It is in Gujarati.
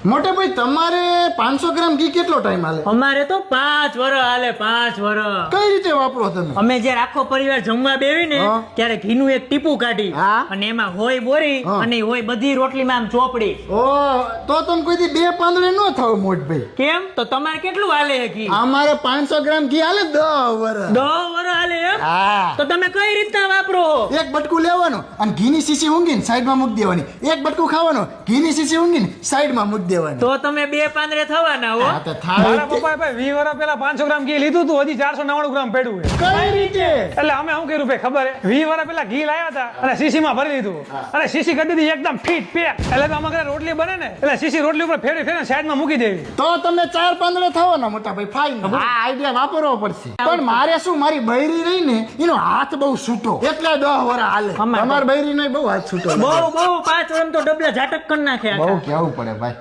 મોટે ભાઈ તમારે 500 ગ્રામ ઘી કેટલો ટાઈમ હાલે? અમારે તો 5 વર્ષ હાલે, 5 વર્ષ. કઈ રીતે વાપરો તમે? અમે જ્યારે આખો પરિવાર જમવા બેવી ને હા. ત્યારે ઘીનું એક ટીપું કાઢી હા. અને એમાં હોય બોરી હા. અને હોય બધી રોટલીમાં આમ ચોપડી. ઓ તો તમે કોઈ દી 2 પાંદડે ન થાવ મોટભાઈ. કેમ? તો તમારે કેટલું હાલે છે ઘી? અમારે 500 ગ્રામ ઘી હાલે 10 વર્ષ. 10 વર્ષ હાલે એમ? હા. તો તમે કઈ રીતના વાપરો? એક બટકું લેવાનું અને ઘીની શીશી ઊંઘીને સાઈડમાં મૂકી દેવાની. એક બટકું ખાવાનું, ઘીની શીશી ઊંઘીને સાઈડમાં મૂકી દેવાની. તો તમે 2 પાંદડે થવાના હો. હા તો થાય મારા જ તે. પપ્પાએ ભાઈ 20 વર્ષ પહેલા 500 ગ્રામ ઘી લીધું હતું, હજી 499 ગ્રામ પડ્યું છે. કઈ રીતે? એટલે અમે શું કર્યું ભાઈ ખબર હે? 20 વર્ષ પહેલા ઘી લાવ્યા હતા અને શીશીમાં ભરી લીધું અને શીશી કરી દીધી એકદમ ફીટ પેક. એટલે તો આમાં ઘરે રોટલી બને ને એટલે શીશી રોટલી ઉપર ફેરવી ફેરવીને સાઈડમાં મૂકી દેવી. તો તમે 4 પાંદડે થવાના મોટા ભાઈ. ફાઈન. આ આઈડિયા વાપરવો પડશે. પણ મારે શું, મારી બૈરી રહી ને એનો હાથ બહુ છૂટો એટલે 10 વર્ષ હાલે. અમારે તમારી બૈરી નો બહુ હાથ છૂટો. બહુ 5 વર્ષ તો ડબલા ઝાટક કરી નાખ્યા. બહુ કેવું પડે ભાઈ.